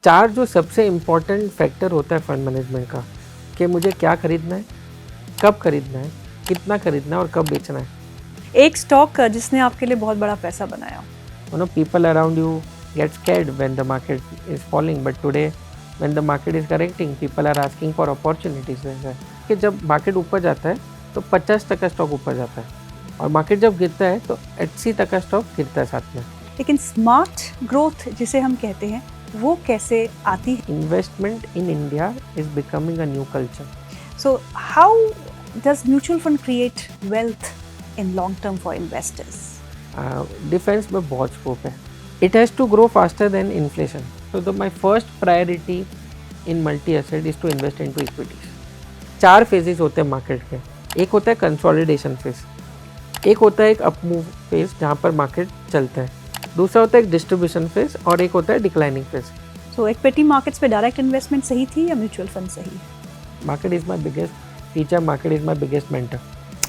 चार जो सबसे इम्पॉर्टेंट फैक्टर होता है फंड मैनेजमेंट का, कि मुझे क्या खरीदना है, कब खरीदना है, कितना खरीदना है और कब बेचना है. एक स्टॉक जिसने आपके लिए बहुत बड़ा पैसा बनाया हो. You know, people around you get scared when the market is falling, but today when the market is correcting, people are asking for opportunities. कि जब मार्केट ऊपर जाता है तो 50% स्टॉक ऊपर जाता है और मार्केट जब गिरता है तो 80% स्टॉक गिरता है साथ में. लेकिन स्मार्ट ग्रोथ जिसे हम कहते हैं वो कैसे आती है? Investment in India is becoming a new culture. So how does mutual fund create wealth in long term for investors? Defence में बहुत स्कोप है. It has to grow faster than inflation. So my first priority in multi-asset is to invest into equities. 4 phases होते हैं market के. एक होता है consolidation phase, एक होता है एक अप मूव फेज जहाँ पर मार्केट चलता है, दूसरा होता है एक डिस्ट्रीब्यूशन फेज और एक होता है declining phase. So equity markets पे डायरेक्ट इन्वेस्टमेंट सही थी या म्यूचुअल फंड सही? Market is my biggest teacher, market is my biggest mentor.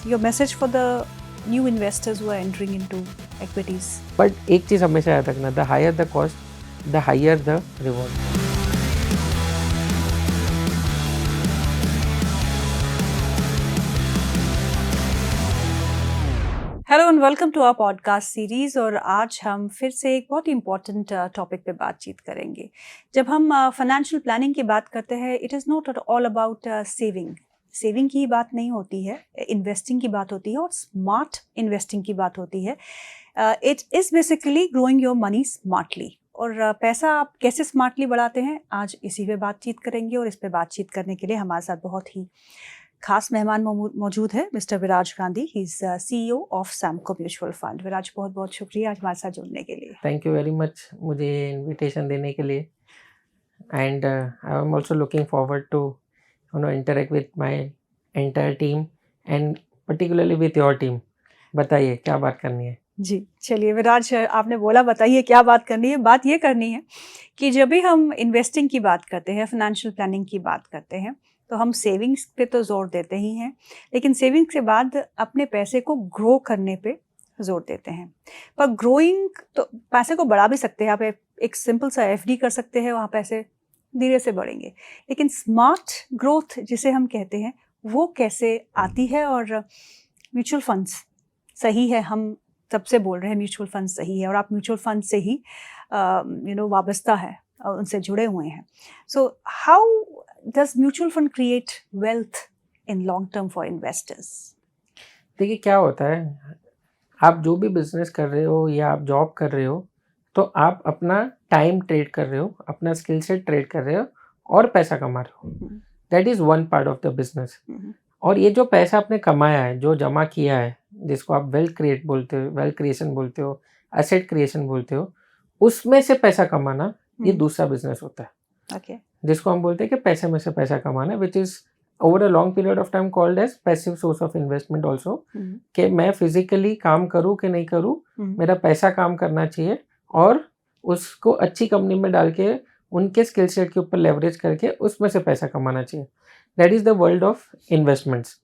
Your message for the new investors who are entering into equities? But एक चीज़ हमेशा याद रखना, the higher the cost, the higher the reward. Hello and welcome to our podcast series. और आज हम फिर से एक बहुत ही इम्पॉर्टेंट टॉपिक पे बातचीत करेंगे. जब हम फाइनेंशियल प्लानिंग की बात करते हैं, it is not all about saving की बात नहीं होती है, इन्वेस्टिंग की बात होती है और स्मार्ट इन्वेस्टिंग की बात होती है. It is basically growing your money smartly. और पैसा आप कैसे स्मार्टली बढ़ाते हैं, आज इसी पे बातचीत करेंगे. और इस पे बातचीत करने के लिए हमारे साथ बहुत ही खास मेहमान मौजूद है, mister Viraj Gandhi. He is CEO of Samco mutual fund. Viraj, बहुत बहुत शुक्रिया आज हमारे साथ जुड़ने के लिए. थैंक यू वेरी मच मुझे इनविटेशन देने के लिए. And I am also looking forward to interact with my entire team and particularly with your team. बताइए क्या बात करनी है. जी चलिए विराज, आपने बोला बताइए क्या बात करनी है. बात ये करनी है कि जब भी हम इन्वेस्टिंग की बात करते हैं, फाइनेंशियल प्लानिंग की बात करते हैं, तो हम सेविंग्स पे तो जोर देते ही हैं, लेकिन सेविंग्स के बाद अपने पैसे को ग्रो करने पे जोर देते हैं. पर ग्रोइंग तो पैसे को बढ़ा भी सकते हैं. आप एक सिंपल सा FD कर सकते हैं, वहाँ पैसे धीरे से बढ़ेंगे. लेकिन स्मार्ट ग्रोथ जिसे हम कहते हैं वो कैसे आती है? और म्यूचुअल फंड्स सही है, हम सबसे बोल रहे हैं म्यूचुअल फंड सही है और आप म्यूचुअल फंड से ही वाबस्ता है और उनसे जुड़े हुए हैं. सो how does mutual fund create wealth in long term for investors? देखिए क्या होता है, आप जो भी बिजनेस कर रहे हो या आप जॉब कर रहे हो, तो आप अपना टाइम ट्रेड कर रहे हो, अपना स्किल सेट ट्रेड कर रहे हो और पैसा कमा रहे हो. That is one part of the business. और ये जो पैसा आपने कमाया है, जो जमा किया है, जिसको आप वेल्थ क्रिएशन बोलते हो, एसेट क्रिएशन बोलते हो, उसमें से पैसा कमाना ये दूसरा बिजनेस होता है. Okay. जिसको हम बोलते हैं कि पैसे में से पैसा कमाना, which is over a long period of time called as passive source of investment also. कि मैं फिजिकली काम करूँ कि नहीं करूँ, मेरा पैसा काम करना चाहिए और उसको अच्छी कंपनी में डाल के उनके स्किल सेट के ऊपर लेवरेज करके उसमें से पैसा कमाना चाहिए. That is the world of investments.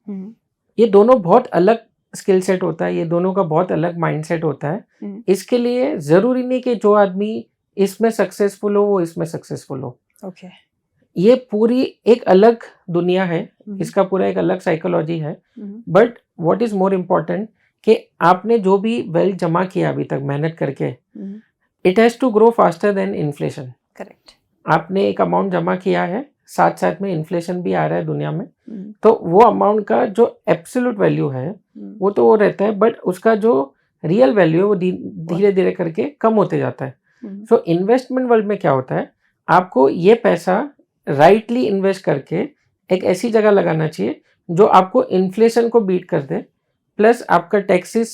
ये दोनों बहुत अलग स्किल सेट होता है, ये दोनों का बहुत अलग माइंडसेट होता है. इसके लिए ज़रूरी नहीं कि जो आदमी इसमें सक्सेसफुल हो वो इसमें सक्सेसफुल हो. Okay. ये पूरी एक अलग दुनिया है, इसका पूरा एक अलग साइकोलॉजी है. But what is more important कि आपने जो भी वेल्थ जमा किया अभी तक मेहनत करके, it has to grow faster than inflation. Correct. आपने एक अमाउंट जमा किया है, साथ साथ में इन्फ्लेशन भी आ रहा है दुनिया में, तो वो अमाउंट का जो एब्सोल्यूट वैल्यू है वो तो वो रहता है, बट उसका जो रियल वैल्यू है वो धीरे धीरे करके कम होते जाता है. सो इन्वेस्टमेंट वर्ल्ड में क्या होता है, आपको ये पैसा राइटली इन्वेस्ट करके एक ऐसी जगह लगाना चाहिए जो आपको इन्फ्लेशन को बीट कर दे, प्लस आपका टैक्सेस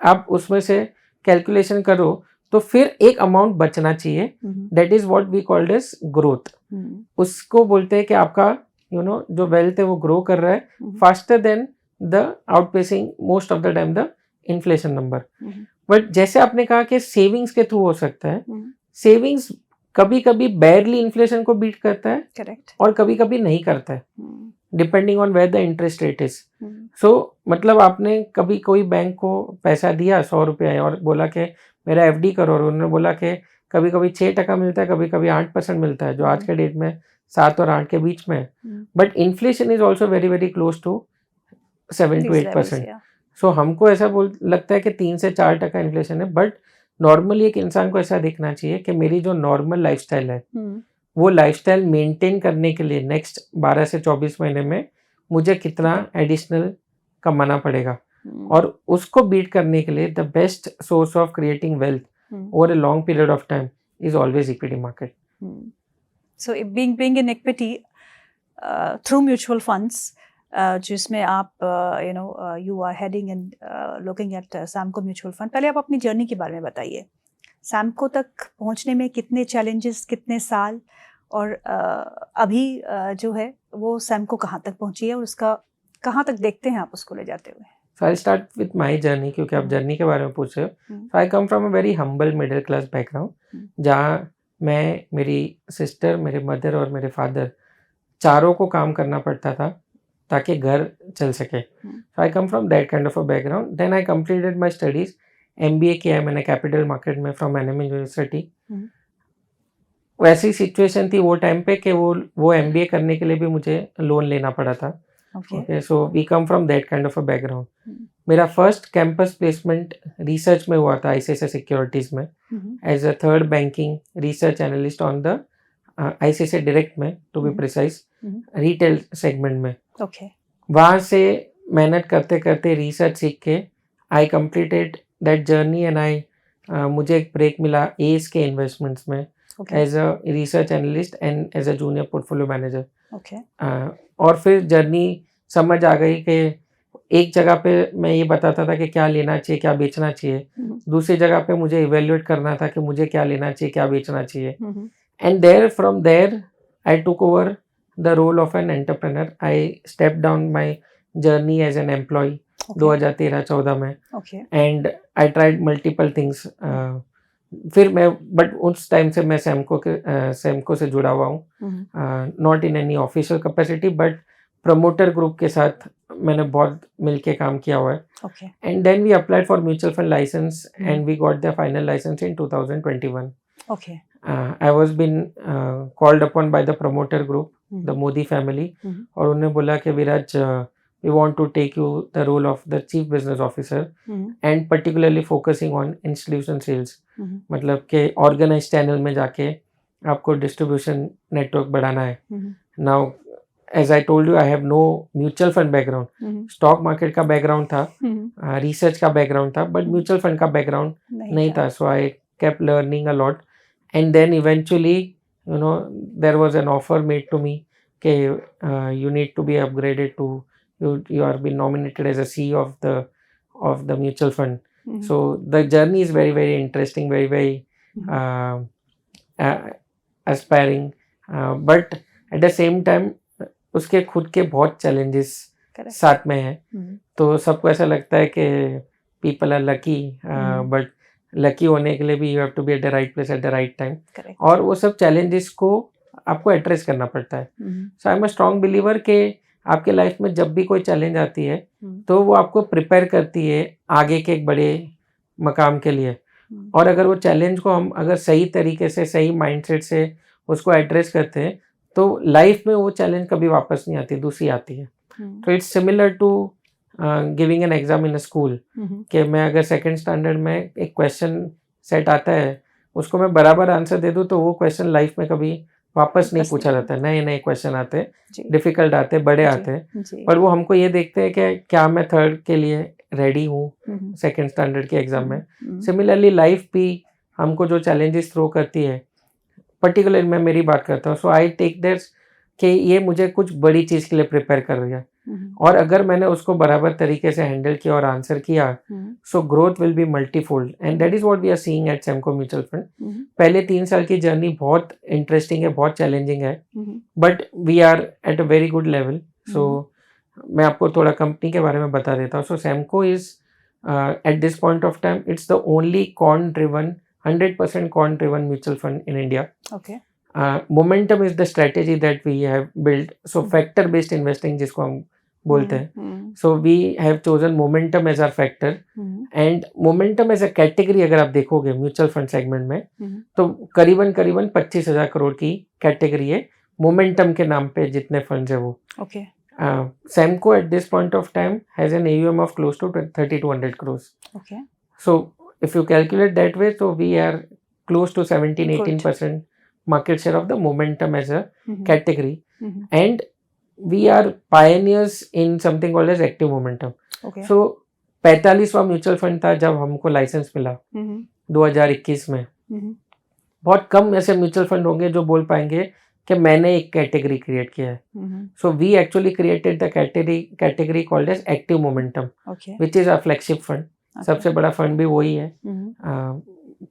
आप उसमें से कैलकुलेशन करो तो फिर एक अमाउंट बचना चाहिए. That is what we called as growth. उसको बोलते हैं कि आपका जो वेल्थ है वो ग्रो कर रहा है faster than the outpacing most of the time the inflation number. But जैसे आपने कहा कि सेविंग्स के थ्रू हो सकता है, सेविंग्स कभी कभी बैरली इन्फ्लेशन को बीट करता है. करेक्ट. और कभी कभी नहीं करता है, depending on where the interest rate is. So मतलब आपने कभी कोई बैंक को पैसा दिया 100 रुपया और बोला कि मेरा FD करो, और उन्होंने बोला कि कभी कभी 6% मिलता है, कभी कभी 8% मिलता है, जो आज के डेट में 7 और 8 के बीच में है। But inflation is also very very close to 7 to 8%। So हमको ऐसा लगता है कि 3 से 4% इन्फ्लेशन है, बट नॉर्मली एक इंसान को ऐसा देखना चाहिए कि मेरी जो नॉर्मल लाइफस्टाइल है वो लाइफस्टाइल मेंटेन करने के लिए नेक्स्ट 12 से 24 महीने में मुझे कितना एडिशनल कमाना पड़ेगा, और उसको बीट करने के लिए the best source of creating wealth over a long period of time is always equity market. So being in equity through mutual funds, जिसमें आप you are heading and looking at Samco mutual fund. पहले आप अपनी journey के बारे में बताइए, Samco तक पहुंचने में कितने चैलेंजेस, कितने साल, और अभी जो है वो सैमको कहाँ तक पहुंची है और उसका कहाँ तक देखते हैं आप उसको ले जाते हुए? So I'll start with my journey, क्योंकि आप जर्नी के बारे में पूछ रहे हो। So I come from a very humble middle class background, जहाँ मैं, मेरी सिस्टर, मेरे मदर और मेरे फादर चारों को काम करना पड़ता था ताकि घर चल सके। So I come from that kind of a background. Then I completed my studies, MBA किया है मैंने कैपिटल मार्केट में फ्रॉम NM यूनिवर्सिटी। वैसी सिचुएशन थी वो टाइम पे कि वो MBA करने के लिए भी मुझे लोन लेना पड़ा था। Okay, so we come from that kind of a background. मेरा फर्स्ट कैंपस प्लेसमेंट रिसर्च में हुआ था ICICI सिक्योरिटीज में, as a third banking research analyst on the ICICI direct में, to be precise, retail segment में। वहाँ से मेहनत करते करते रिसर्च सीख के I completed that journey and मुझे एक ब्रेक मिला एस के इन्वेस्टमेंट्स में as a research analyst and as a junior portfolio manager. और फिर जर्नी समझ आ गई कि एक जगह पे मैं ये बताता था कि क्या लेना चाहिए, क्या बेचना चाहिए, दूसरी जगह पे मुझे इवेल्युएट करना था कि मुझे क्या लेना चाहिए, क्या बेचना चाहिए। And there from there I took over the role of an entrepreneur. I step down my journey as an employee 2013-14 में, and I tried multiple things. फिर मैं, बट उस टाइम से मैं सैमको से जुड़ा हुआ हूँ, not in any official capacity, but promoter group के साथ मैंने बहुत मिलके काम किया हुआ है। And then we applied for mutual fund licence and we got the final licence in 2021। I was been called upon by the promoter group, the Modi family, और उन्होंने बोला कि विराज, we want to take you the role of the chief business officer and particularly focusing on institution sales। मतलब कि organized channel में जाके आपको distribution network बढ़ाना है। Now as I told you, I have no mutual fund background, stock market का background था, research का बैकग्राउंड था, बट म्यूचुअल फंड का बैकग्राउंड नहीं था। So I kept learning a lot, and then eventually there was an offer made to me कि you need to be upgraded to you are been nominated as a CEO of the mutual fund। So the journey is very very interesting, very very aspiring, but at the same time उसके खुद के बहुत challenges साथ में हैं। तो सबको ऐसा लगता है कि people are lucky, but lucky होने के लिए भी you have to be at the right place at the right time, और वो सब challenges को आपको एड्रेस करना पड़ता है। So I am a strong believer कि आपके लाइफ में जब भी कोई चैलेंज आती है तो वो आपको प्रिपेयर करती है आगे के एक बड़े मकाम के लिए, और अगर वो चैलेंज को हम अगर सही तरीके से, सही माइंडसेट से उसको एड्रेस करते हैं तो लाइफ में वो चैलेंज कभी वापस नहीं आती, दूसरी आती है। तो it's similar to giving an exam in a school, कि मैं अगर सेकेंड स्टैंडर्ड में एक क्वेश्चन सेट आता है, उसको मैं बराबर आंसर दे दूँ तो वो क्वेश्चन लाइफ में कभी वापस नहीं पूछा जाता है। नए नए क्वेश्चन आते हैं, डिफिकल्ट आते हैं, बड़े आते हैं, पर वो हमको ये देखते हैं कि क्या मैं थर्ड के लिए रेडी हूँ सेकंड स्टैंडर्ड के एग्जाम में। सिमिलरली लाइफ भी हमको जो चैलेंजेस थ्रो करती है, पर्टिकुलर मैं मेरी बात करता हूँ, सो आई टेक दैट कि ये मुझे कुछ बड़ी चीज़ के लिए प्रिपेयर कर रही है, और अगर मैंने उसको बराबर तरीके से हैंडल किया और आंसर किया, so growth will be multifold, and that is what we are seeing at Samco mutual fund. पहले 3 साल की जर्नी बहुत इंटरेस्टिंग है, बहुत चैलेंजिंग है, but we are at a very good level. So मैं आपको थोड़ा कंपनी के बारे में बता देता हूँ। So Samco is at this point of time it's the only कॉर्न ड्रिवन 100% कॉर्न driven mutual fund in India. Momentum is the strategy that we have built. So factor based investing जिसको हम बोलते हैं. So we have chosen momentum as our factor. And momentum as a category अगर आप देखोगे mutual fund segment में, तो करीबन 25,000 करोड़ की कैटेगरी है मोमेंटम के नाम पे जितने फंड्स है वो. Okay. Semco at this point of time has an AUM of close to 3,200 crores. Okay. So if you calculate that way, so we are close to 17-18% market share of the momentum as a category. And we are pioneers in something called as active momentum. Okay. So 45वां mutual fund था जब हमको licence मिला 2021 में. बहुत कम ऐसे mutual fund होंगे जो बोल पाएंगे कि मैंने एक कैटेगरी क्रिएट किया है. So we actually created the category called as active momentum, which is a flagship fund. सबसे बड़ा फंड भी वही है,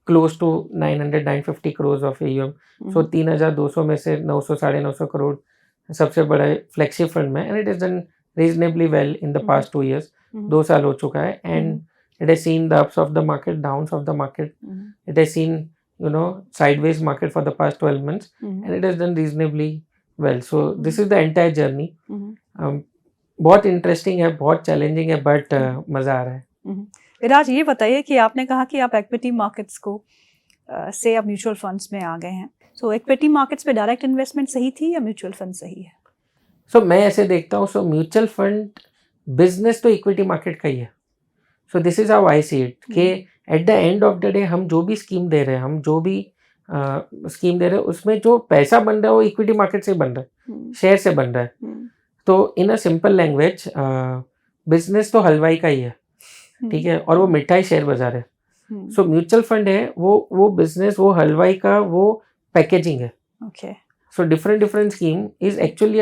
close to 900-950 crore of AUM. So 3,200 में से 900-950 करोड़ सबसे बड़ा फ्लैगशिप फंड में. And it is done reasonably well in the past 2 years. 2 साल हो चुका है. And it has seen the ups of the market, downs of the market. It has scene sideways market for the past 12 months, and it has done reasonably well. So this is the entire journey. बहुत interesting है, बहुत challenging है, but मजा आ रहा है. विराज, ये बताइए कि आपने कहा कि आप इक्विटी मार्केट्स को से अब म्यूचुअल फंड्स में आ गए हैं. सो इक्विटी मार्केट्स में डायरेक्ट इन्वेस्टमेंट सही थी या म्यूचुअल फंड सही है? सो मैं ऐसे देखता हूँ, सो म्यूचुअल फंड बिजनेस तो इक्विटी मार्केट का ही है. So this is how I see it, कि at the end of the day हम जो भी स्कीम दे रहे हैं, उसमें जो पैसा बन रहा है वो इक्विटी मार्केट से बन रहा है, शेयर से बन रहा है. तो इन अ सिंपल लैंग्वेज, बिजनेस तो हलवाई का ही है, ठीक है, और वो मिठाई शेयर बाजार है. सो म्यूचुअल फंड है वो बिजनेस, वो हलवाई का वो पैकेजिंग है. So different scheme is actually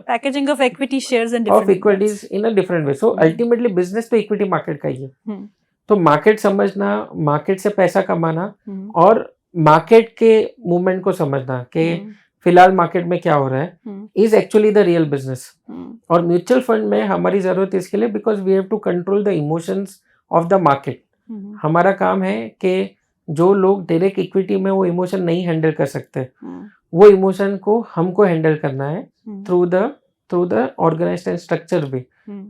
packaging of equity shares and of equities in a different way. So ultimately business तो equity market का ही है. तो मार्केट समझना, मार्केट से पैसा कमाना, और मार्केट के मूवमेंट को समझना कि फिलहाल मार्केट में क्या हो रहा है, is actually the real business. और म्यूचुअल फंड में हमारी जरूरत इसके लिए, because we have to control the emotions of the market. हमारा काम है कि जो लोग डायरेक्ट इक्विटी में वो इमोशन नहीं हैंडल कर सकते, वो इमोशन को हमको हैंडल करना है through the organised and structure way.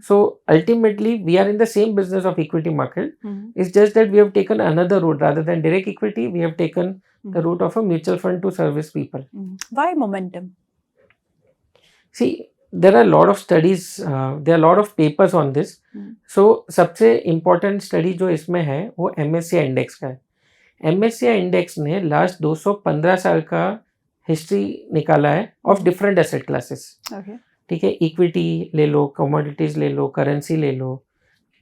So ultimately we are in the same business of equity market. It's just that we have taken another route. Rather than direct equity, we have taken the route of a mutual fund to service people. Why momentum? See, there are a lot of studies, there are a lot of papers on this. So सबसे important study जो इसमें है वो MSCI index का है. MSCI index ने last 215 साल का हिस्ट्री निकाला है ऑफ डिफरेंट एसेट क्लासेस. ठीक है, इक्विटी ले लो, कमोडिटीज ले लो, करेंसी ले लो,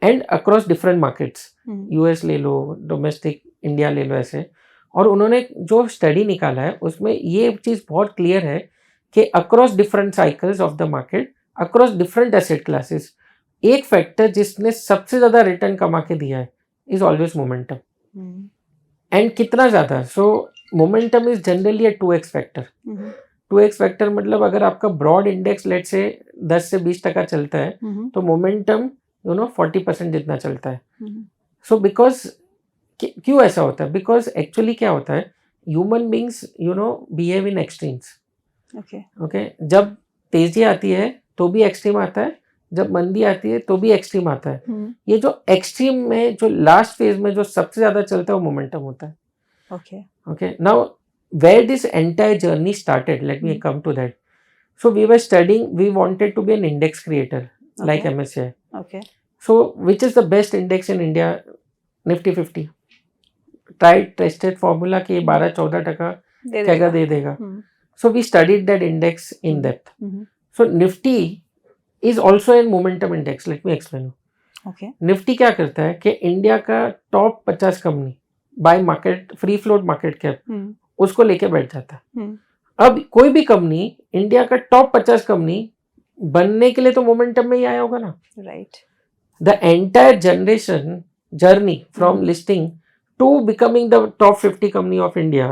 and across different markets, US ले लो, डोमेस्टिक इंडिया ले लो, ऐसे. और उन्होंने जो स्टडी निकाला है उसमें ये चीज़ बहुत क्लियर है कि across different cycles of the market, across different asset classes, एक फैक्टर जिसने सबसे ज़्यादा रिटर्न कमा के दिया है इज ऑलवेज मोमेंटम. एंड कितना ज़्यादा? सो momentum is generally a 2x factor. 2x factor मतलब अगर आपका ब्रॉड इंडेक्स लेट से 10 से 20% चलता है, तो मोमेंटम 40% जितना चलता है. सो बिकॉज क्यों ऐसा होता है? बिकॉज एक्चुअली क्या होता है, human beings behave in extremes. Okay, जब तेजी आती है तो भी एक्सट्रीम आता है, जब मंदी आती है तो भी एक्सट्रीम आता है. ये जो एक्सट्रीम में जो लास्ट फेज में जो सबसे ज्यादा चलता है वो मोमेंटम होता है. Okay, now where this entire journey started, let me come to that. So we were studying, we wanted to be an index creator like MSCI. So which is the best index in India? Nifty 50. Tried, tested formula कि 12-14% क्या दे देगा. So we studied that index in depth. So Nifty is also a momentum index. Let me explain. Nifty क्या करता है कि India का top 50 company by market, free float market cap, उसको लेके बैठ जाता है. अब कोई भी कंपनी, इंडिया का टॉप 50 कंपनी बनने के लिए तो मोमेंटम में ही आया होगा ना. Right. The entire generation journey from listing to becoming the top 50 company of India,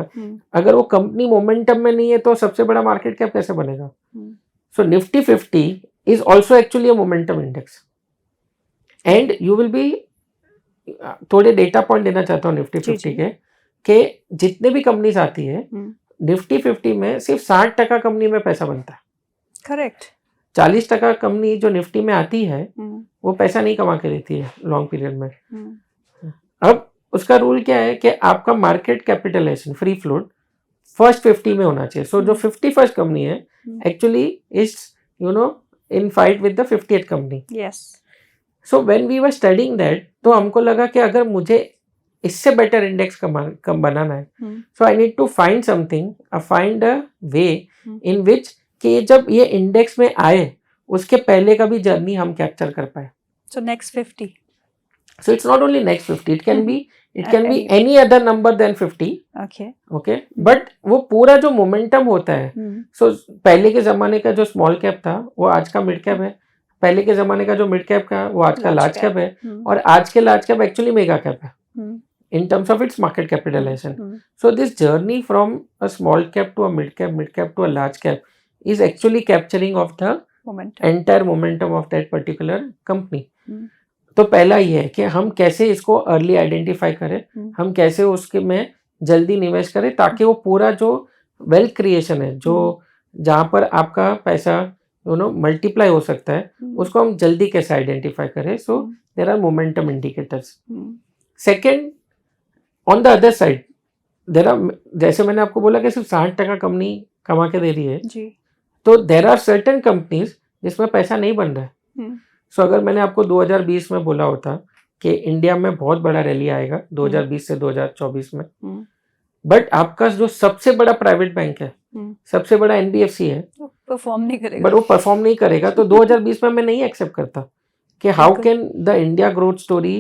अगर वो कंपनी मोमेंटम में नहीं है तो सबसे बड़ा मार्केट कैप कैसे बनेगा? So Nifty 50 is also actually a momentum index. And you will be, थोड़े डेटा पॉइंट देना चाहता हूँ निफ्टी 50 के, कि जितने भी कंपनीज आती है निफ्टी 50 में सिर्फ 60% कंपनी में पैसा बनता है. करेक्ट. 40% कंपनी जो निफ्टी में आती है वो पैसा नहीं कमा के देती है लॉन्ग पीरियड में। अब उसका रूल क्या है कि आपका market capitalisation free float first 50 में होना चाहिए। सो जो 51st कंपनी है actually is in fight with the 50th company. So when we were studying that, तो हमको लगा कि अगर मुझे इससे बेटर इंडेक्स कम बनाना है, so I need to find something, find a way in which कि जब ये इंडेक्स में आए उसके पहले का भी जर्नी हम कैप्चर कर पाए। So next 50, so it's not only next 50, it can be any other number than 50, okay but वो पूरा जो मोमेंटम होता है, so पहले के जमाने का जो स्मॉल कैप था वो आज का मिड कैप है, पहले के जमाने का जो मिड कैप का वो आज का लार्ज कैप है, और आज के large cap actually mega cap है in terms of its market capitalization. So this journey from a small cap to a mid cap to a large cap is actually capturing of the entire momentum of that particular company. तो पहला ये है कि हम कैसे इसको early identify करें, हम कैसे उसके में जल्दी निवेश करें ताकि वो पूरा जो वेल्थ क्रिएशन है, जो जहाँ पर आपका पैसा मल्टीप्लाई हो सकता है, उसको हम जल्दी कैसे आइडेंटिफाई करें। So there are momentum indicators. Second, on the other side there are, जैसे मैंने आपको बोला कि सिर्फ 60% कंपनी कमा के दे रही है जी, तो देयर आर सर्टेन कंपनीज जिसमें पैसा नहीं बन रहा है। सो अगर मैंने आपको 2020 में बोला होता कि इंडिया में बहुत बड़ा रैली आएगा 2020 से 2024 में, बट आपका जो सबसे बड़ा प्राइवेट बैंक है, सबसे बड़ा एनबीएफसी है, परफॉर्म नहीं करेगा, बट वो परफॉर्म नहीं करेगा, तो 2020 में मैं नहीं एक्सेप्ट करता कि how can the India growth story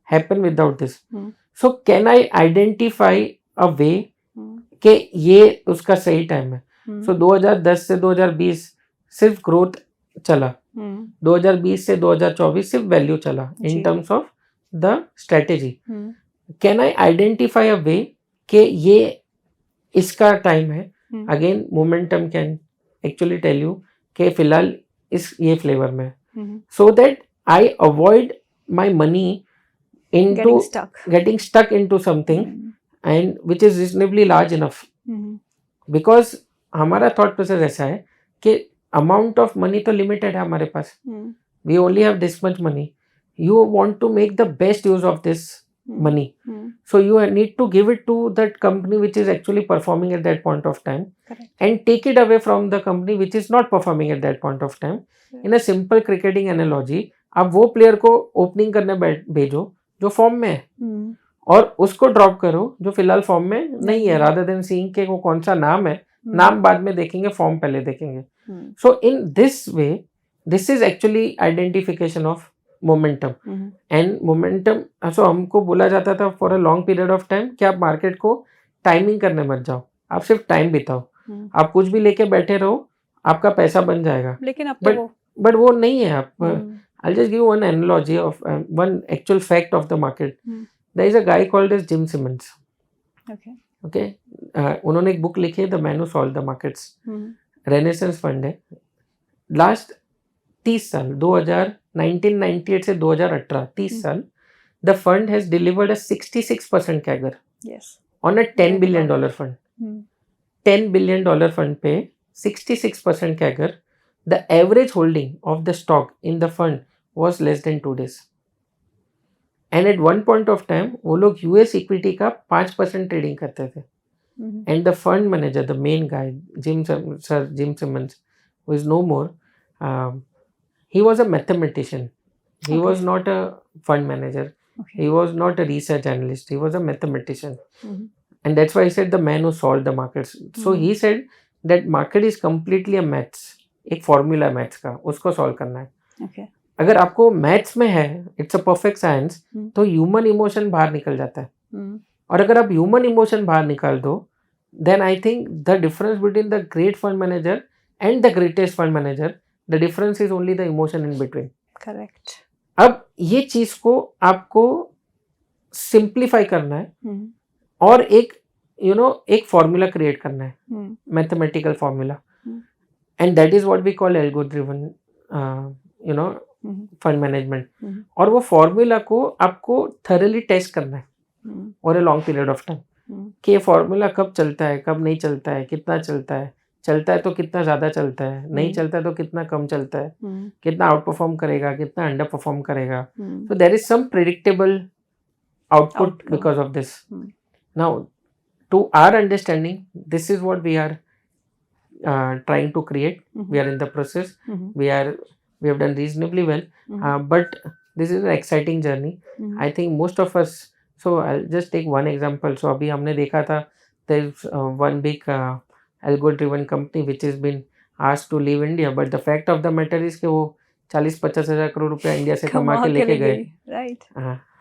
happen without this. So can I identify a way कि ये उसका सही टाइम है। सो 2010 से 2020 सिर्फ ग्रोथ चला, 2020 से 2024 सिर्फ वैल्यू चला in terms of the strategy. Can I identify a way कि ये इसका टाइम है। Again momentum can actually tell you कि फिलहाल इस ये फ्लेवर में, so that I avoid my money into getting stuck into something and which is reasonably large enough, because हमारा thought process ऐसा है कि amount of money तो limited है हमारे पास, we only have this much money, you want to make the best use of this money, so you need to give it to that company which is actually performing at that point of time. Correct. And take it away from the company which is not performing at that point of time. In a simple cricketing analogy, आप वो player को opening करने भेजो जो form में है, और उसको ड्रॉप करो जो फिलहाल फॉर्म में नहीं है, रादर देन सीइंग के वो कौन सा नाम है, नाम बाद में देखेंगे, फॉर्म पहले देखेंगे। So in this way this is actually identification of momentum and momentum. So हमको बोला जाता था for a long period of time कि आप मार्केट को टाइमिंग करने मत जाओ, आप सिर्फ टाइम बिताओ, आप कुछ भी लेके बैठे रहो, आपका पैसा बन जाएगा। लेकिन अब बट वो नहीं है। आप I'll just give you one analogy of one actual fact of the market. There is a guy called as Jim Simmons. Okay. उन्होंने एक बुक लिखी है The Man Who Solved the Markets. Renaissance fund है। Last 30 साल 1998 से 2018 30 साल the fund has delivered a 66% CAGR on a $10 billion fund. $10 billion fund पे 66% CAGR. The average holding of the stock in the fund was less than 2 days. And at one point of time, वो लोग US equity का 5% trading करते थे. And the fund manager, the main guy, Jim Simmons, who is no more, he was a mathematician. He was not a fund manager. He was not a research analyst. He was a mathematician. And that's why I said the man who solved the markets. So he said that market is completely a maths. एक formula maths का, उसको solve करना है। अगर आपको maths में है, it's a perfect science, तो ह्यूमन इमोशन बाहर निकल जाता है। और अगर आप ह्यूमन इमोशन बाहर निकाल दो, then I think the difference between the great fund manager and the greatest fund manager, the difference is only the emotion in between. Correct. अब ये चीज को आपको सिंप्लीफाई करना है और एक एक फॉर्मूला क्रिएट करना है, mathematical formula, and that is what we call algo driven fund management. और वो फॉर्मूला को आपको thoroughly टेस्ट करना है और a long period of time कि ये फॉर्मूला कब चलता है, कब नहीं चलता है, कितना चलता है, चलता है तो कितना ज़्यादा चलता है, नहीं चलता है तो कितना कम चलता है, कितना आउट परफॉर्म करेगा, कितना अंडर परफॉर्म करेगा. So there is some predictable output Outcome. because of this. Now, to our understanding, this is what we are trying to create. We are in the process. We have done reasonably well, but this is an exciting journey. I think most of us. So I'll just take one example. So अभी हमने देखा था there's one big algo-driven company which has been asked to leave India, but the fact of the matter is कि वो 40-50 हज़ार करोड़ रुपया India से कमा के लेके गए. राइट.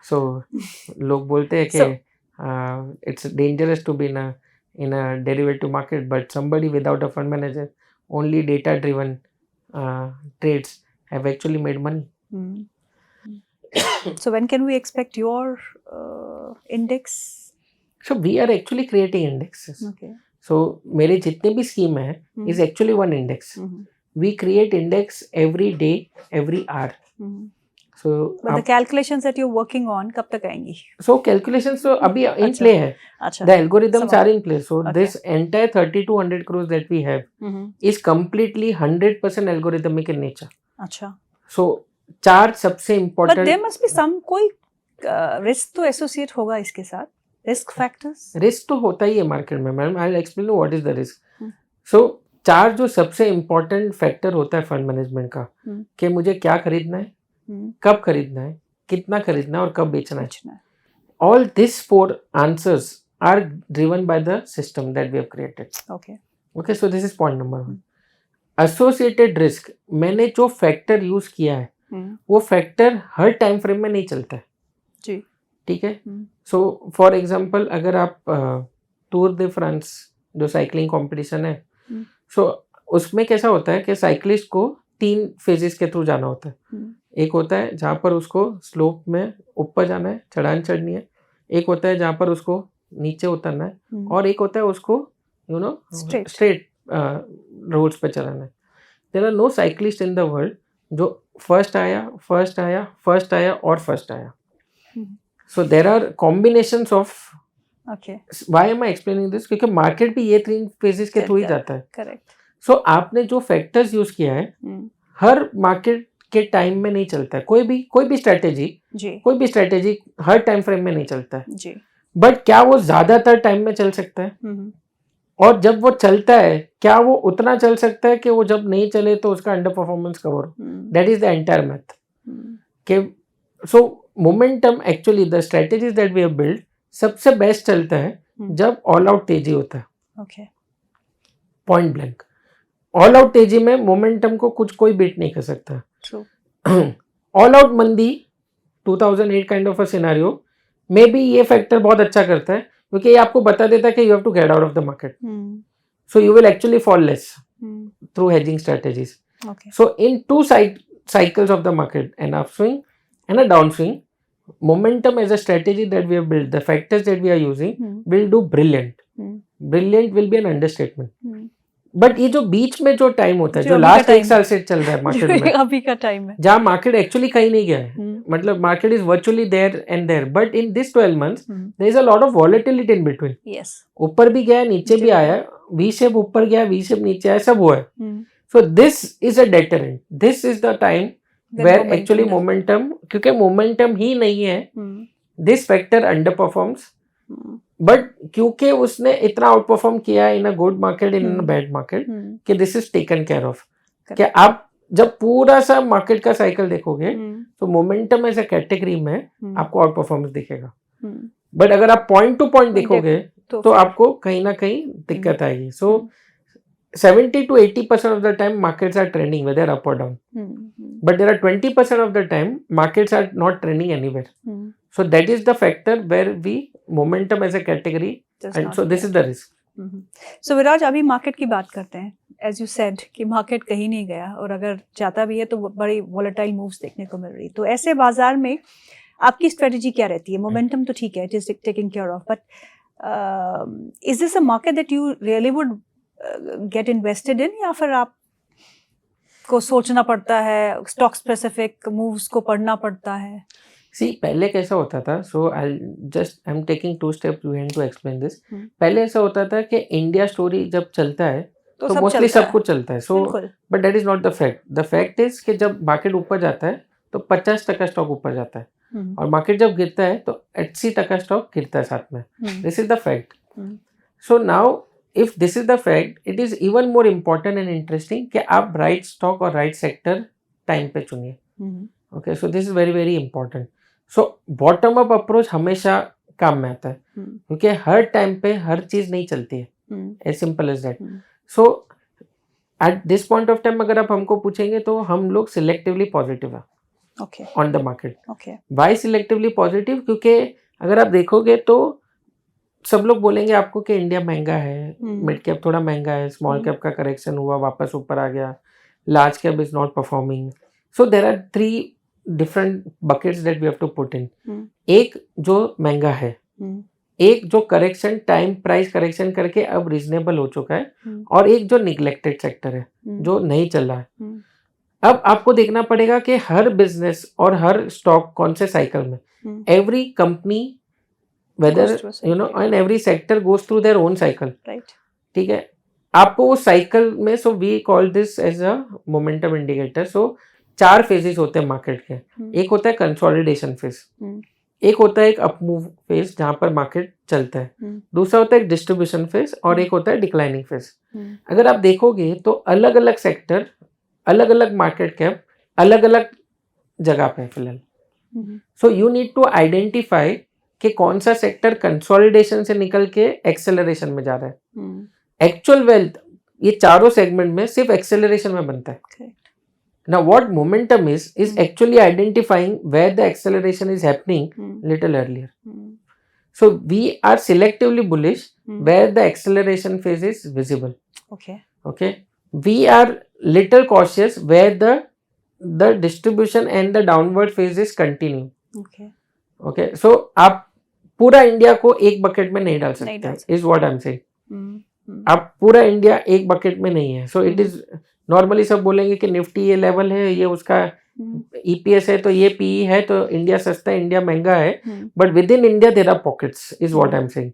So लोग बोलते हैं कि it's dangerous to be in a derivative market, but somebody without a fund manager, only data driven trades have actually made money. So when can we expect your index? So we are actually creating indexes. Okay. So मेरे जितने भी scheme है is actually one index. We create index every day, every hour. So but the calculations that you're working on कब तक आएंगी? So calculations तो अभी in play है. अच्छा. The algorithms are in place. So this entire 30-100 crores that we have is completely 100% algorithmic in nature. अच्छा. So चार सबसे important. But there must be some कोई risk तो associate होगा इसके साथ. Risk factors. Risk तो होता ही है मार्केट में ma'am. I'll explain you what is the risk. So चार जो सबसे important factor होता है फंड मैनेजमेंट का कि मुझे क्या खरीदना है, कब खरीदना है, कितना खरीदना है और कब बेचना है. All these four answers are driven by the system that we have created. Okay, so this is point number 1. Associated risk, मैंने जो फैक्टर यूज किया है वो फैक्टर हर टाइम फ्रेम में नहीं चलता है जी. ठीक है. सो फॉर एग्जांपल अगर आप टूर दे फ्रांस जो साइकिलिंग कंपटीशन है, सो उसमें कैसा होता है कि साइकिलिस्ट को 3 फेजेस के थ्रू जाना होता है. एक होता है जहाँ पर उसको स्लोप में ऊपर जाना है, चढ़ान चढ़नी है. एक होता है जहाँ पर उसको नीचे उतरना है और एक होता है उसको स्ट्रेट रोड्स पे चलाना है. There are no cyclist in the world जो फर्स्ट आया और फर्स्ट आया. So there are combinations of. Why am I explaining this? क्योंकि मार्केट भी ये 3 फेजेस के थ्रू ही जाता है. करेक्ट. सो आपने जो फैक्टर्स यूज किया है हर मार्केट के टाइम में नहीं चलता है. कोई भी स्ट्रेटेजी हर टाइम फ्रेम में नहीं चलता है जी. बट क्या वो ज्यादातर टाइम में चल सकता है? और जब वो चलता है क्या वो उतना चल सकता है कि वो जब नहीं चले तो उसका अंडर परफॉर्मेंस कवर हो? That is the entire math. So momentum actually the strategies that we have build सबसे बेस्ट चलता है जब ऑल आउट तेजी होता है. Point blank. ऑल आउट तेजी में मोमेंटम को कोई बीट नहीं कर सकता. ऑल आउट मंदी 2008 काइंड ऑफ अ सिनेरियो में भी ये फैक्टर बहुत अच्छा करता है क्योंकि ये आपको बता देता है कि you have to get out of the market. So you will actually fall less through hedging strategies. So in 2 cycles of the market, an upswing and a downswing, momentum as a strategy that we have built, the factors that we are using will do brilliant. Brilliant will be an understatement. But ये जो बीच में जो time होता है जो last 1 साल से चल रहा है मार्केट में अभी का टाइम है जहाँ मार्केट एक्चुअली कहीं नहीं गया है. मतलब market is virtually there and there but in this 12 months there is a lot of volatility in between. ऊपर भी गया नीचे भी आया, वी शेप ऊपर गया वी शेप नीचे आया, सब हुआ है. So this is a deterrent. This is the time where actually momentum, क्योंकि मोमेंटम ही नहीं है, this factor under performs. But क्योंकि उसने इतना आउट परफॉर्म किया in a good market in a bad market कि this is taken care of. कि आप जब पूरा सा मार्केट का साइकिल देखोगे तो मोमेंटम एज अ कैटेगरी में आपको आउट परफॉर्मेंस दिखेगा. बट अगर आप पॉइंट टू पॉइंट देखोगे तो आपको कहीं ना कहीं दिक्कत आएगी. सो 70 to 80% of the time markets are trending whether up or down. But there are 20% of the time markets are not trending anywhere. So that is the factor where we momentum as a category and so this is the risk. So विराज अभी market की बात करते हैं. As you said कि market कहीं नहीं गया और अगर जाता भी है तो बड़ी volatile moves देखने को मिल रही. तो ऐसे बाजार में आपकी स्ट्रेटेजी क्या रहती है? मोमेंटम तो ठीक है, it is taken care of, but is this a market that you really would get invested in या फिर आप को सोचना पड़ता है, स्टॉक स्पेसिफिक मूव्स को पढ़ना पड़ता है? सी पहले कैसा होता था, so I am taking 2 steps behind to explain this. पहले ऐसा होता था कि इंडिया स्टोरी जब चलता है तो सब मोस्टली चलता सब है। कुछ चलता है. सो बिल्कुल। But that is not the fact. The fact is कि जब मार्केट ऊपर जाता है तो 50% स्टॉक ऊपर जाता है और मार्केट जब गिरता है तो 80% स्टॉक गिरता है साथ में. This is the fact. So now if this is the fact, it is even more important and interesting कि आप राइट स्टॉक और राइट सेक्टर टाइम पे चुनिए. Okay, so this is very very important. So bottom up approach हमेशा काम में आता है क्योंकि हर टाइम पे हर चीज नहीं चलती है. As simple as that. So at this point of time अगर आप हमको पूछेंगे तो हम लोग सिलेक्टिवली पॉजिटिव है okay on the market. Okay why selectively positive? क्योंकि अगर आप देखोगे तो सब लोग बोलेंगे आपको कि इंडिया महंगा है, मिड कैप थोड़ा महंगा है, स्मॉल कैप का करेक्शन हुआ, वापस ऊपर आ गया, large cap is not performing. So there are 3 different buckets that we have to put in. एक जो महंगा है, एक जो करेक्शन टाइम प्राइस करेक्शन करके अब रीजनेबल हो चुका है, और एक जो निग्लेक्टेड सेक्टर है जो नहीं चल रहा है. अब आपको देखना पड़ेगा कि हर बिजनेस और हर स्टॉक कौन से साइकिल में, every company whether you know and every sector goes through their own cycle. Right. ठीक है, आपको वो साइकिल में, so we call this as a momentum indicator. So 4 phases होते हैं मार्केट के. एक होता है कंसोलिडेशन फेज, एक होता है एक अप मूव फेज जहां पर मार्केट चलता है, दूसरा होता है एक डिस्ट्रीब्यूशन फेज, और एक होता है डिक्लाइनिंग फेज. अगर आप देखोगे तो अलग अलग सेक्टर, अलग अलग मार्केट कैप, अलग अलग जगह पे फिलहाल. So you need to identify कि कौन सा सेक्टर कंसोलिडेशन से निकल के एक्सेलरेशन में जा रहा है. एक्चुअल वेल्थ ये चारों सेगमेंट में सिर्फ एक्सेलरेशन में बनता है. Now what momentum is actually identifying where the acceleration is happening little earlier. So we are selectively bullish where the acceleration phase is visible. Okay. We are little cautious where the distribution and the downward phase is continuing. Okay. So आप पूरा India को एक bucket में नहीं डाल सकते, is what I'm saying. आप पूरा इंडिया एक बकेट में नहीं है. सो इट इज नॉर्मली सब बोलेंगे कि निफ्टी ये लेवल है, ये उसका ईपीएस है, तो ये पीई है, तो इंडिया सस्ता है, इंडिया महंगा है. But within India there are pockets, is what I am saying.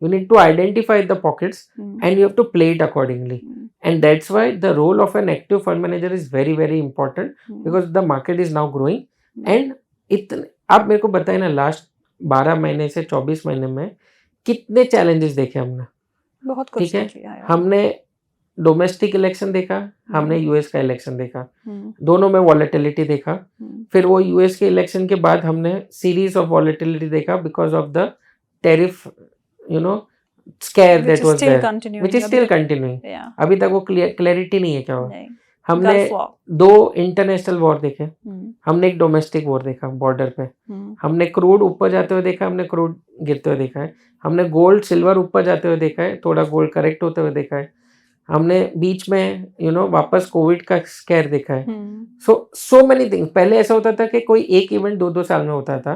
You need to identify the pockets and you have to play it accordingly. And that's why the role of an active fund manager is very very important, because the market is now growing. And इतने आप मेरे को बताए ना, last 12 महीने से 24 महीने में कितने चैलेंजेस देखे हमने. बहुत कुछ किया है. हमने डोमेस्टिक इलेक्शन देखा, हमने यूएस का इलेक्शन देखा, दोनों में वॉलेटिलिटी देखा. फिर वो यूएस के इलेक्शन के बाद हमने सीरीज ऑफ वॉलेटिलिटी देखा because of the tariff you know scare that was there, which is still continuing. अभी तक वो क्लैरिटी नहीं है क्या हुआ. हमने 2 इंटरनेशनल वॉर देखे, हमने एक डोमेस्टिक वॉर देखा बॉर्डर पे, हमने क्रूड ऊपर जाते हुए देखा, हमने क्रूड गिरते हुए देखा है, हमने गोल्ड सिल्वर ऊपर जाते हुए देखा है, थोड़ा गोल्ड करेक्ट होते हुए देखा है, हमने बीच में वापस कोविड का स्केयर देखा है. So many things. पहले ऐसा होता था कि कोई एक इवेंट 2-2 साल में होता था.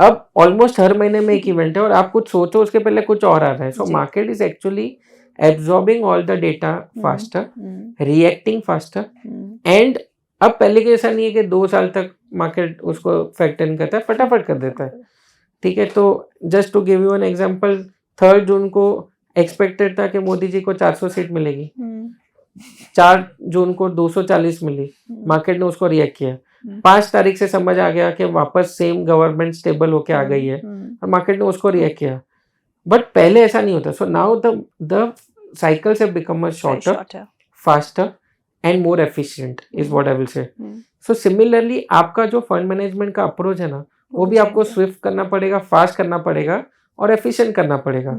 अब ऑलमोस्ट हर महीने में एक इवेंट है और आप कुछ सोचो उसके पहले कुछ और आ रहा है. So market is actually absorbing all the data faster, reacting faster, and अब पहले के ऐसा नहीं है कि 2 साल तक मार्केट उसको फैक्टर इन करता है, फटाफट कर देता है. ठीक है, तो just to give you an example, 3 जून को एक्सपेक्टेड था कि मोदी जी को 400 सीट मिलेगी, 4 जून को 240 मिली, मार्केट ने उसको रिएक्ट किया. 5 तारीख से समझ आ गया कि वापस सेम गवर्नमेंट स्टेबल होके आ गई है और मार्केट ने उसको रिएक्ट किया. बट पहले ऐसा नहीं होता. So now the cycles have become shorter, faster and more efficient is what I will say. So similarly आपका जो फंड मैनेजमेंट का अप्रोच है ना, वो भी आपको स्विफ्ट करना पड़ेगा, फास्ट करना पड़ेगा और एफिशिएंट करना पड़ेगा.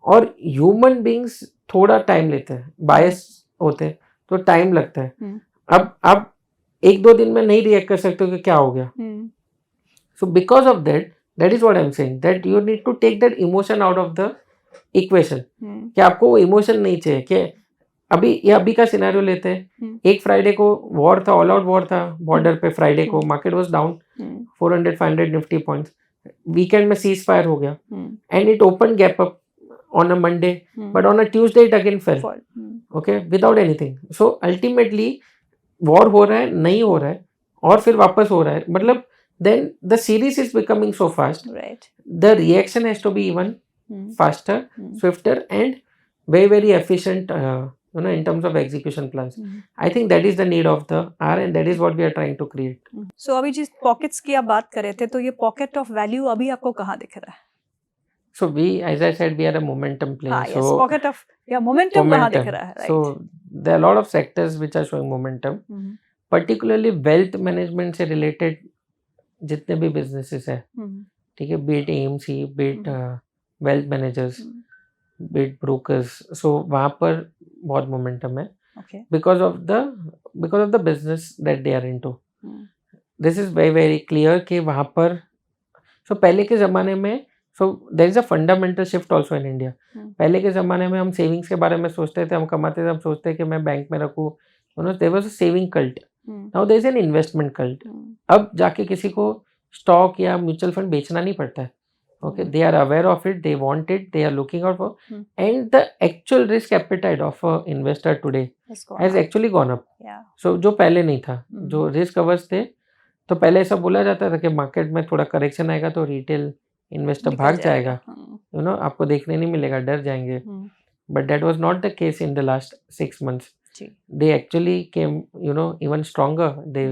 और ह्यूमन बीइंग्स थोड़ा टाइम लेते हैं, बायस होते हैं तो टाइम लगता है. अब आप 1-2 दिन में नहीं रिएक्ट कर सकते हो कि क्या हो गया. So because of that is what I am saying, that you need to take that emotion out of the equation. कि आपको वो इमोशन नहीं चाहिए कि अभी का सिनेरियो लेते हैं. एक फ्राइडे को वॉर था, ऑल आउट वॉर था बॉर्डर पे. फ्राइडे को market was down 400-500 Nifty points. Weekend में सीज फायर हो गया and it open gap up on a Monday, but on a Tuesday it again fail. Okay, without anything. So ultimately war हो रहा है, नहीं हो रहा है और फिर वापस हो रहा है, मतलब then the series is becoming so fast, the reaction has to be even faster, swifter and very very efficient in terms of execution plans. I think that is the need of the hour and that is what we are trying to create. So अभी जिस pockets की आप बात कर रहे थे, तो ये पॉकेट ऑफ वैल्यू अभी आपको कहाँ दिख रहा है? So we, as I said, we are a momentum play. हाँ, yes, pocket of momentum कहाँ दिख रहा है? Right. So there are a lot of sectors which are showing momentum. Particularly wealth management से related जितने भी businesses है, ठीक है, be it AMC, be it wealth managers, be it brokers, so वहाँ पर बहुत momentum है. Okay. Because of the business that they are into. This is very very clear कि वहाँ पर, so पहले के ज़माने में, so there is a fundamental shift also in India. पहले के ज़माने में हम सेविंग्स के बारे में सोचते थे, हम कमाते थे, हम सोचते थे कि मैं बैंक में रखूँ, there was a saving cult. Now there is an investment cult. अब जाके किसी को स्टॉक या म्यूचुअल फंड बेचना नहीं पड़ता है. Okay, they are aware of it, they want it, they are looking out for, and the actual risk appetite of an investor today has actually gone up. Yeah. So जो पहले नहीं था, जो risk averse थे, तो पहले ऐसा बोला जाता था कि मार्केट में थोड़ा करेक्शन आएगा तो रिटेल इन्वेस्टर भाग जाएगा, आपको देखने नहीं मिलेगा, डर जाएंगे. But that was not the case in the last 6 months. They actually came, even stronger. They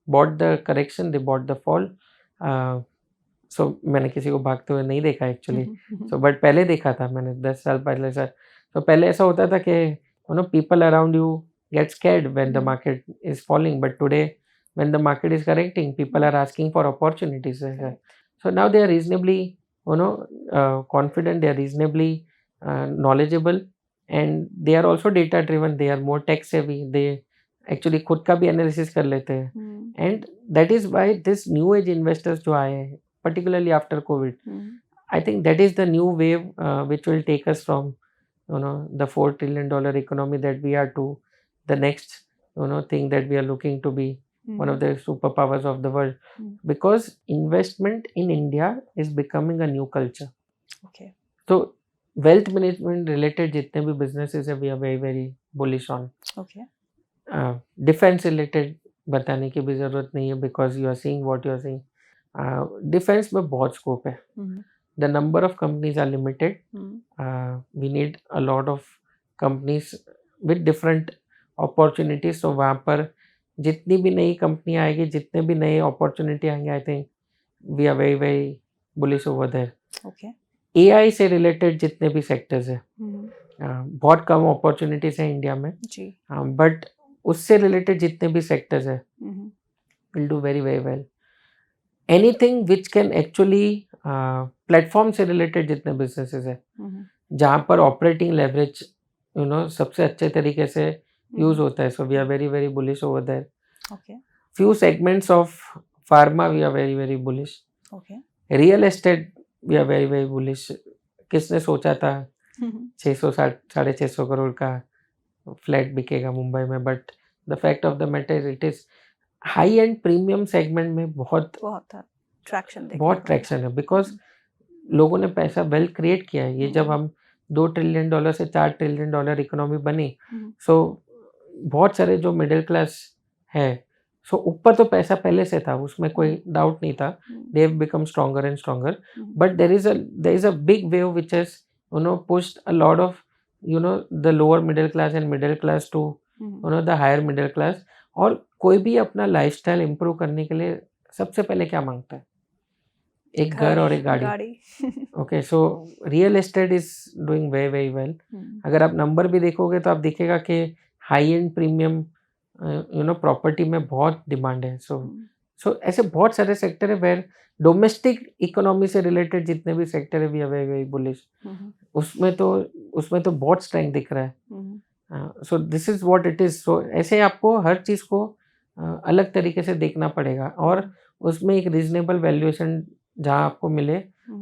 bought the correction, they bought the fall. So मैंने किसी को भागते हुए नहीं देखा एक्चुअली. So but पहले देखा था मैंने 10 साल पहले से. तो पहले ऐसा होता था कि people around you get scared when the market is falling, but today when the market is correcting, people are asking for opportunities. So now they are reasonably confident, they are reasonably knowledgeable, and they are also data driven, they are more tech savvy, they actually खुद का भी analysis कर लेते हैं. And that is why this new age investors जो आए हैं, particularly after COVID, I think that is the new wave which will take us from the $4 trillion economy that we are to the next thing that we are looking to be one of the superpowers of the world, because investment in India is becoming a new culture. Okay. So wealth management related जितने भी businesses है, we are very very bullish on. Okay. Defense related बताने की भी जरूरत नहीं है, because you are seeing what you are seeing. Defense में बहुत scope है. The number of companies are limited. We need a lot of companies with different opportunities. So वहाँ पर जितनी भी नई कंपनी आएगी, जितने भी नए अपॉर्चुनिटी आएंगे, I think we are very very bullish over there. Okay. AI से रिलेटेड जितने भी सेक्टर्स है, बहुत कम अपॉर्चुनिटीज है इंडिया में जी, बट उससे रिलेटेड जितने भी सेक्टर्स है will do very very well. Anything which can actually platform से रिलेटेड जितने बिजनेसेस है जहाँ पर ऑपरेटिंग लेवरेज सबसे अच्छे तरीके से यूज होता है, so we are very very bullish over there. Okay. Few segments of pharma we are very very bullish. Okay. Real estate we are very very bullish. किसने सोचा था 600-650 करोड़ का फ्लैट बिकेगा मुंबई में, but the fact of the matter it is high and premium segment में बहुत traction है, because लोगों ने पैसा वेल्थ क्रिएट किया है. ये जब हम $2 ट्रिलियन से $4 ट्रिलियन इकोनॉमी बनी, सो बहुत सारे जो मिडिल क्लास है, सो ऊपर तो पैसा पहले से था, उसमें कोई डाउट नहीं था. They have become stronger and stronger, but there is a big wave which has pushed a lot of the lower middle class and middle class to the higher middle class. और कोई भी अपना lifestyle improve करने के लिए सबसे पहले क्या मांगता है? एक घर और एक गाड़ी. Okay, so real estate is doing very very well. अगर आप नंबर भी देखोगे तो आप दिखेगा कि हाई एंड प्रीमियम प्रॉपर्टी में बहुत डिमांड है. सो ऐसे बहुत सारे सेक्टर है वेयर डोमेस्टिक इकोनॉमी से रिलेटेड जितने भी सेक्टर है we are very very bullish. उसमें तो बहुत स्ट्रेंथ दिख रहा है. So this is what it is. So ऐसे आपको हर चीज़ को अलग तरीके से देखना पड़ेगा और उसमें एक रीजनेबल वैल्यूएशन जहाँ आपको मिले,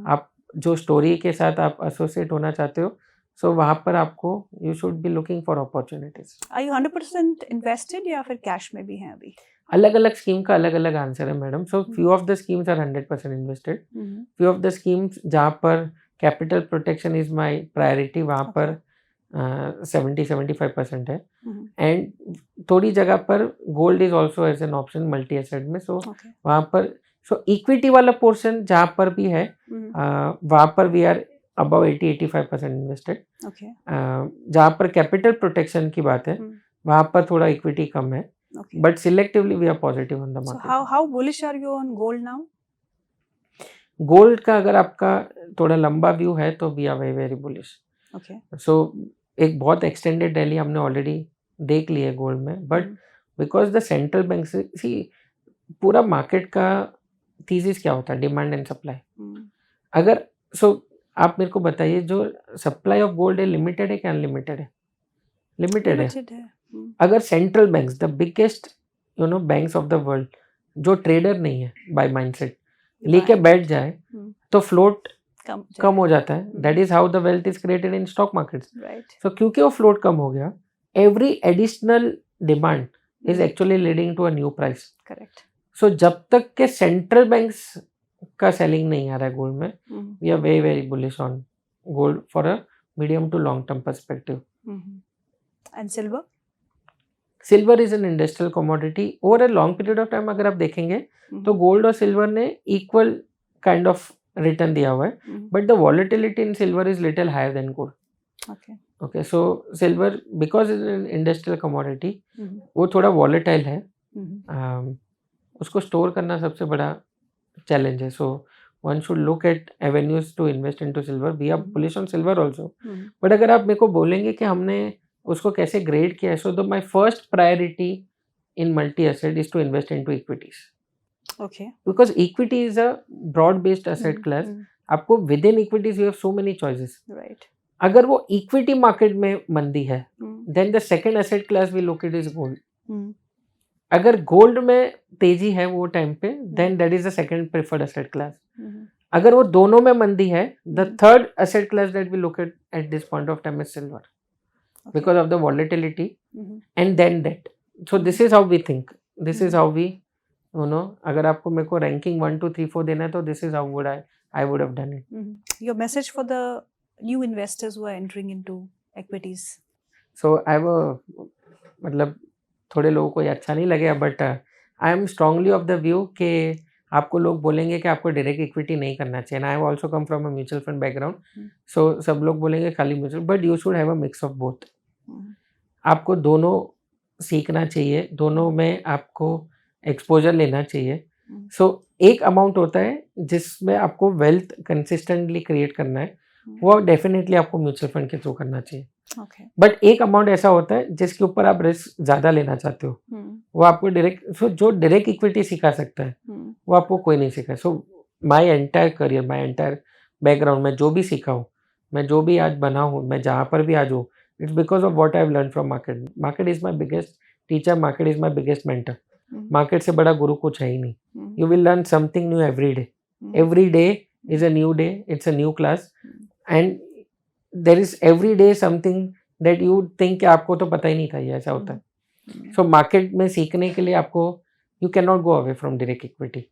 आप जो स्टोरी के साथ आप एसोसिएट होना चाहते हो, सो वहाँ पर आपको you should be looking for opportunities. Are you 100% invested या फिर कैश में भी हैं अभी? अलग अलग स्कीम का अलग अलग आंसर है madam. So few of the schemes are 100% invested. Few of the schemes जहाँ पर capital protection is my priority, वहाँ पर 70-75% है. एंड थोड़ी जगह पर gold is also as an option multi asset में. सो वहाँ पर इक्विटी वाला पोर्शन जहाँ पर भी है, वहाँ पर we are about 80-85% invested. Okay. जहाँ पर कैपिटल प्रोटेक्शन की बात है वहाँ पर थोड़ा इक्विटी कम है, okay. But selectively we are positive on the So market. how bullish are you on gold now? Gold का अगर आपका थोड़ा लंबा व्यू है तो we are very very bullish. Okay. So एक बहुत एक्सटेंडेड रैली हमने ऑलरेडी देख ली है गोल्ड में, but because the central bank सी पूरा मार्केट का थीसिस क्या होता है, डिमांड एंड सप्लाई। अगर आप मेरे को बताइए, जो सप्लाई ऑफ गोल्ड है लिमिटेड है क्या अनलिमिटेड है? लिमिटेड है। अगर central banks, the biggest banks of the world, जो ट्रेडर नहीं है बाय माइंडसेट, लेके बैठ जाए तो फ्लोट कम हो जाता है। That is how the wealth is created in stock markets. So क्योंकि वो फ्लोट कम हो गया, every additional demand is actually leading to a new price. Correct. So जब तक के सेंट्रल बैंक्स का सेलिंग नहीं आ रहा है गोल्ड में, we are very very bullish on gold for a medium to long term perspective. And silver? Silver is an industrial commodity. Over a long period of time अगर आप देखेंगे तो gold और सिल्वर ने इक्वल काइंड ऑफ रिटर्न दिया हुआ है, but the volatility in silver is little higher than gold. Okay, so silver because is an industrial commodity, वो थोड़ा वॉलेटाइल है। उसको स्टोर करना सबसे बड़ा चैलेंज है। So one should look at avenues to invest into silver. We are bullish on silver also, but अगर आप मेरे को बोलेंगे कि हमने उसको कैसे ग्रेड किया है, so the my first priority in multi asset is to invest into equities. Okay. Because equity is a broad based asset class. आपको within equities you have so many choices. Right. अगर वो equity market में मंदी है, then the second asset class we look it is gold. अगर gold में तेजी है वो टाइम पे, then that is the second preferred asset class. अगर वो दोनों में मंदी है, the third asset class that we look at this point of time is silver, because of the volatility and then debt. So this is how we think, this is how we अगर आपको मेरे को ranking 1 2 3 4 देना है तो this is how would I would have done it. Your message for the new investors who are entering into equities? So I मतलब थोड़े लोगों को ये अच्छा नहीं लगेगा, but I am strongly of the view कि आपको लोग बोलेंगे कि आपको डायरेक्ट इक्विटी नहीं करना चाहिए। I have also come from a mutual fund background, so सब लोग बोलेंगे खाली mutual, but you should have a mix of both. आपको दोनों सीखना चाहिए, दोनों में आपको एक्सपोजर लेना चाहिए। सो एक अमाउंट होता है जिसमें आपको वेल्थ कंसिस्टेंटली क्रिएट करना है, वो डेफिनेटली आपको म्यूचुअल फंड के थ्रू करना चाहिए। बट एक अमाउंट ऐसा होता है जिसके ऊपर आप रिस्क ज़्यादा लेना चाहते हो, वो आपको डायरेक्ट, जो डायरेक्ट इक्विटी सिखा सकता है वो आपको कोई नहीं सिखा। So my entire career, my entire background, मैं जो भी सीखा हूँ, मैं जो भी आज बना हूँ, मैं जहाँ पर भी आज हूँ, it's because of what I have learn from market. Market is my biggest teacher, market is my biggest mentor. Market से बड़ा गुरु कुछ है ही नहीं। You will learn something new every day. Every day is a new day, it's a new class, and there is every day something that you think कि आपको तो पता ही नहीं था ये ऐसा होता है। सो मार्केट में सीखने के लिए आपको, you can not go away from direct equity,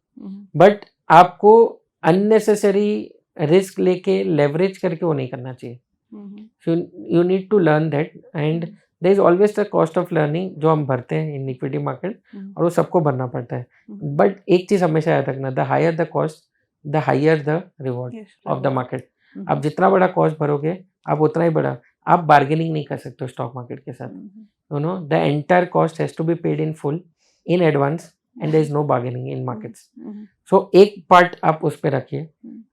but आपको अननेसेसरी रिस्क लेके लेवरेज करके वो नहीं करना चाहिए। You need to learn that, and there is always the cost of learning जो हम भरते हैं इन इक्विटी मार्केट, और वो सबको भरना पड़ता है। बट एक चीज हमेशा याद रखना, the higher the cost the higher the reward of the market. आप जितना बड़ा कॉस्ट भरोगे आप उतना ही बड़ा, आप बार्गेनिंग नहीं कर सकते हो स्टॉक मार्केट के साथ। The entire cost has to be paid in full in advance, and there is no bargaining in markets. So एक पार्ट आप उस पर रखिए,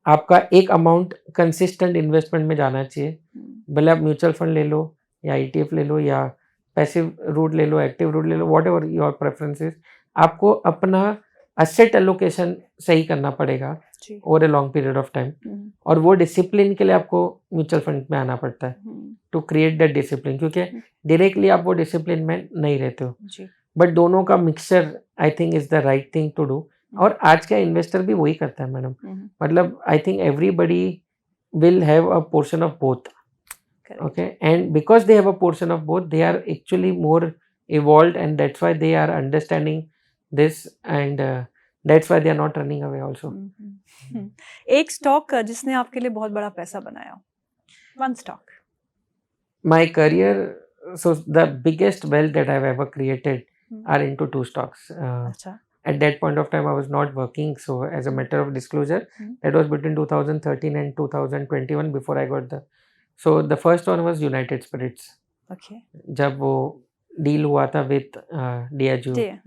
आपका एक अमाउंट कंसिस्टेंट इन्वेस्टमेंट में जाना चाहिए। भले आप म्यूचुअल फंड ले लो या ETF ले लो या पैसिव रूट ले लो, एक्टिव रूट ले लो, वॉट एवर योर प्रेफरेंसेस, आपको अपना एसेट एलोकेशन सही करना पड़ेगा over a long period of time, और वो डिसिप्लिन के लिए आपको म्यूचुअल फंड में आना पड़ता है टू क्रिएट दैट डिसिप्लिन, क्योंकि डायरेक्टली आप वो डिसिप्लिन में नहीं रहते हो। बट दोनों का mixture I think is the right thing to do, और आज का इन्वेस्टर भी वही करता है मैडम। मतलब I think everybody will have a portion of both. Okay, and because they have a portion of both, they are actually more evolved, and that's why they are understanding this, and that's why they are not running away also. एक stock जिसने आपके लिए बहुत बड़ा पैसा बनाया, one stock. My career, so the biggest wealth that I've ever created are into two stocks. अच्छा. at that point of time I was not working, so as a matter of disclosure, that was between 2013 and 2021 before I got the. So the first one was United Spirits. Okay. जब वो deal हुआ था with Diageo.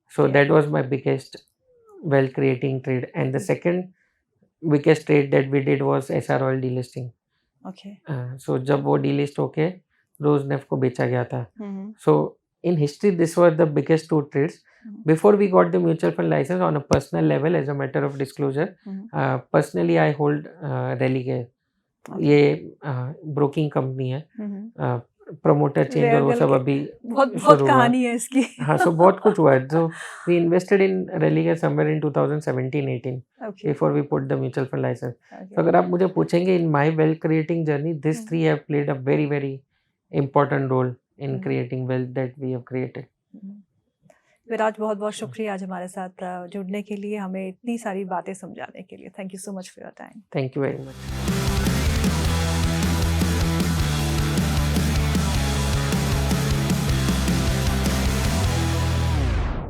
So that was my biggest wealth creating trade, and the second biggest trade that we did was SR Oil delisting. Okay. So जब वो delist होके रोजनेफ को बेचा गया था. So in history this were the biggest two trades. Before we got the mutual fund license, on a personal level, as a matter of disclosure, personally I hold Religare. ये broking company है, promoter change और वो सब अभी बहुत कहानी है इसकी. हाँ, so बहुत कुछ हुआ है. So we invested in Religare somewhere in 2017-18 before we put the mutual fund license. So अगर आप मुझे पूछेंगे in my wealth creating journey, these three have played a very very important role in creating wealth that we have created. विराज, बहुत बहुत शुक्रिया आज हमारे साथ जुड़ने के लिए, हमें इतनी सारी बातें समझाने के लिए. Thank you so much for your time. Thank you very much.